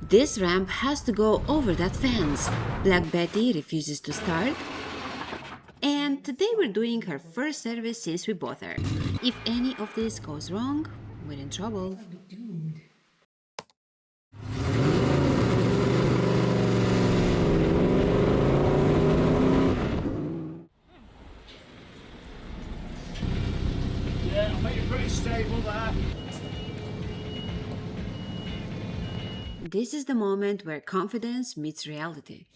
This ramp has to go over that fence. Black Betty refuses to start. And today we're doing her first service since we bought her. If any of this goes wrong, we're in trouble. Yeah, I think you're pretty stable there. This is the moment where confidence meets reality.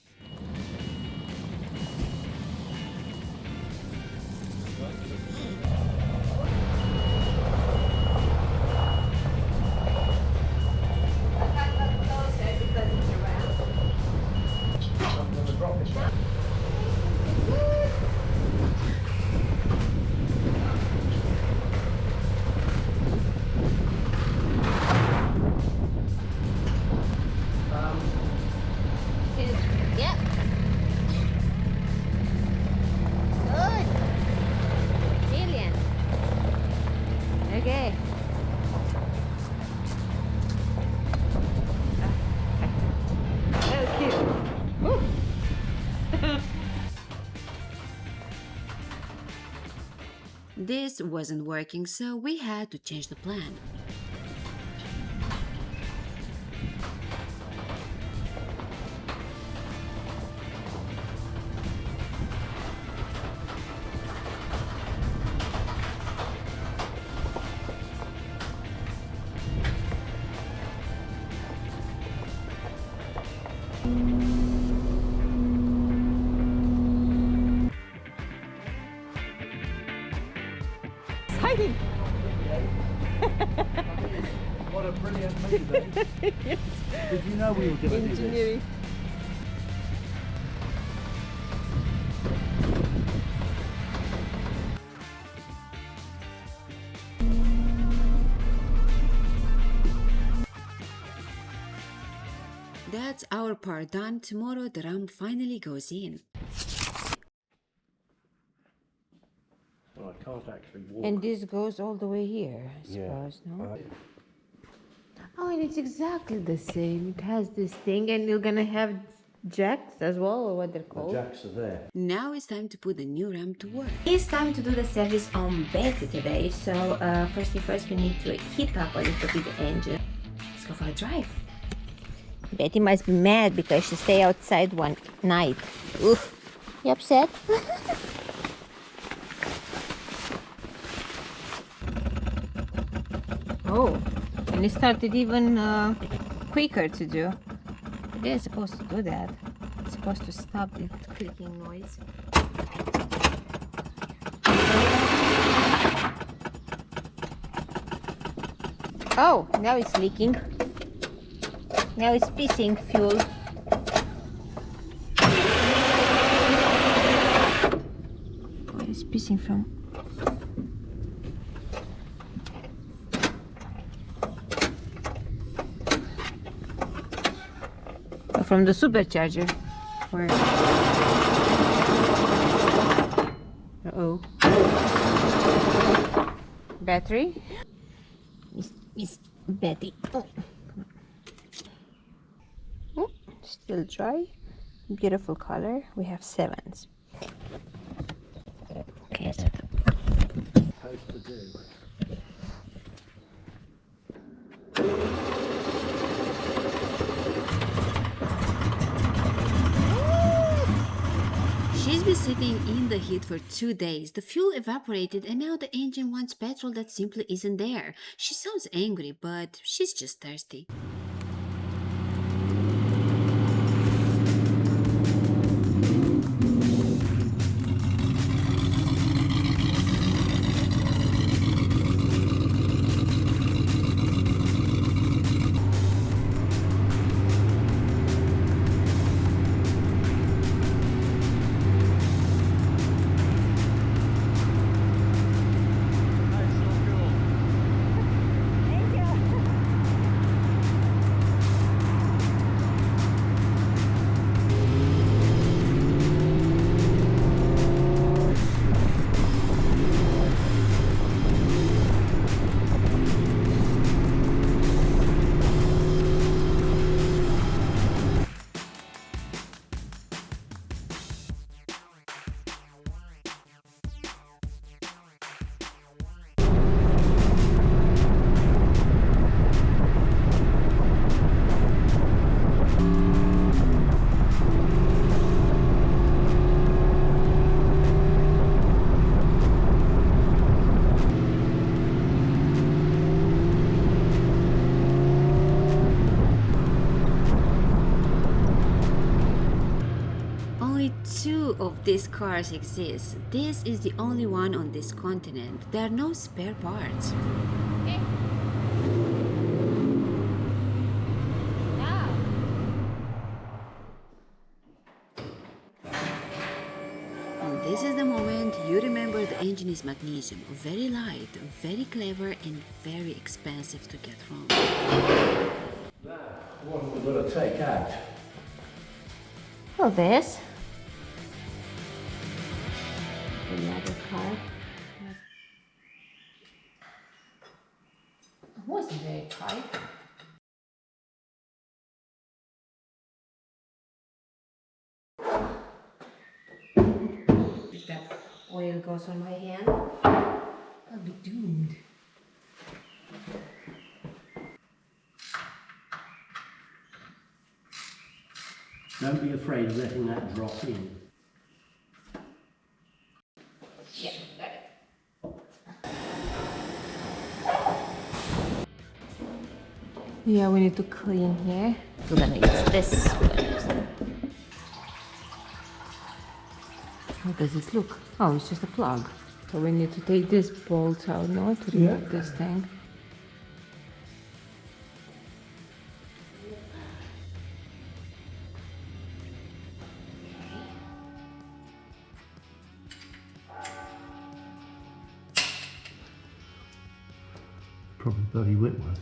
Yep. Good. Brilliant. Okay. Oh, cute. Woo. This wasn't working, so we had to change the plan. Exciting. What a brilliant movie. Yes. Did you know we were going to do this? Engineering. That's our part done. Tomorrow the ramp finally goes in. Well, I can't actually walk. And this goes all the way here, I suppose, no? Oh, and it's exactly the same. It has this thing, and you're gonna have jacks as well, or what they're The called. jacks are there. Now it's time to put the new ramp to work. It's time to do the service on Betty today. So first, we need to heat up a little bit the engine. Let's go for a drive. Betty must be mad because she stayed outside one night. Oof. You upset? Oh, and it started even quicker to do. They're supposed to do that. It's supposed to stop the clicking noise. Oh, now it's leaking. Now it's pissing fuel. Oh, it's pissing from. From the supercharger. Where? Uh-oh. Battery. Miss Betty. Oh. Oh, still dry. Beautiful color. We have 7s. Okay, so Supposed to do. She's been sitting in the heat for 2 days. The fuel evaporated and now the engine wants petrol that simply isn't there. She sounds angry, but she's just thirsty. few of these cars exist. This is the only one on this continent. There are no spare parts. And this is the moment you remember the engine is magnesium, very light, very clever, and very expensive to get wrong. Now, what we're going to take out. Oh, this. Another car. It wasn't very tight. If that oil goes on my hand, I'll be doomed. Don't be afraid of letting that drop in. Yeah, got it. Yeah, we need to clean here. We're gonna use this. How does it look? Oh, it's just a plug. So we need to take this bolt out now to remove this thing. Probably bloody Whitworth.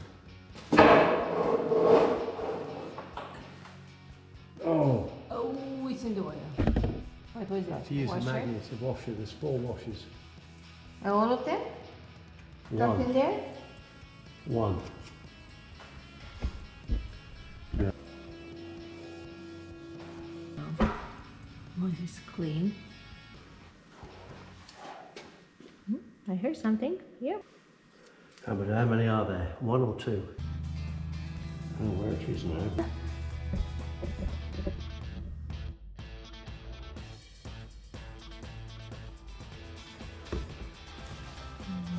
Oh! Oh, it's in the oil. What was that? To use the Washer? magnets, the washer, the small washers. All of them? Stuck in One. there? One. Yeah. Oh, this is clean. I heard something. Yeah. How many are there? One or two? Oh, where it is now.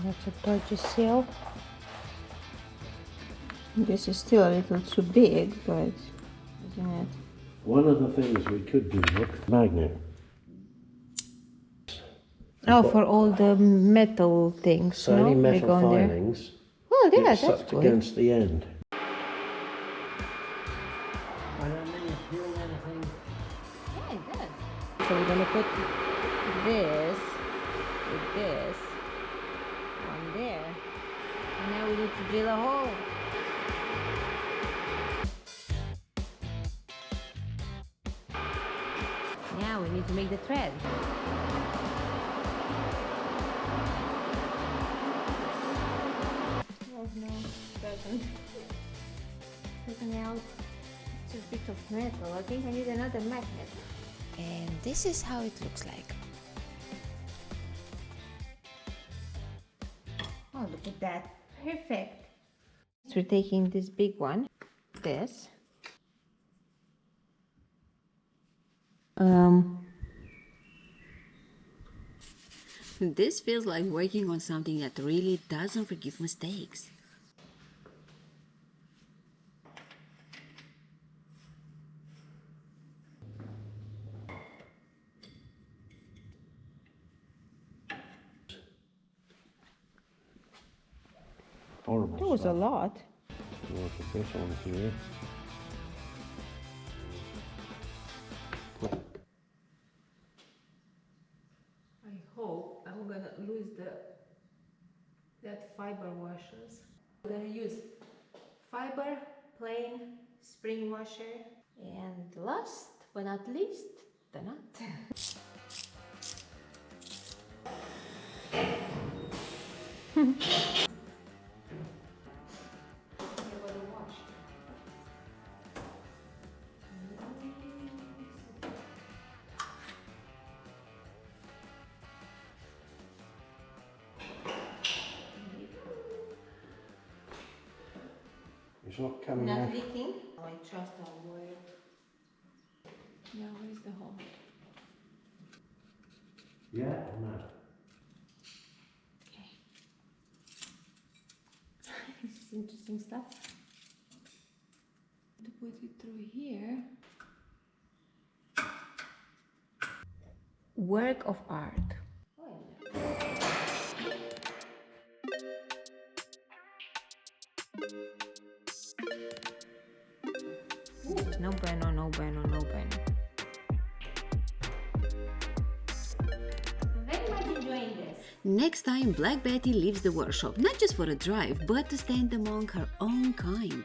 That's a dodgy seal. This is still a little too big, but isn't it? One of the things we could do, look, magnet. Oh, for all the metal things, So no? any They metal go in there. filings Oh, yeah, get that's sucked good. against the end. I don't need to feel anything. Yeah, it does. So we're gonna put this with this on there. And now we need to drill a hole. Now we need to make the thread. Oh no, doesn't help. It's a bit of metal. I think I need another magnet. And this is how it looks like. Oh, look at that. Perfect. So we're taking this big one, this. This feels like working on something that really doesn't forgive mistakes. Horrible That was a stuff. lot. There's a bit on here. I hope I'm gonna lose that fiber washers. I'm gonna use fiber, plain, spring washer, and last but not least, the nut. It's not coming Not out. leaking. Oh, I trust our wire. Now where's the hole? Yeah, no. Okay. This is interesting stuff. To put it through here. work of art. No bueno, no bueno, no bueno. I'm very much enjoying this. Next time, Black Betty leaves the workshop not just for a drive, but to stand among her own kind.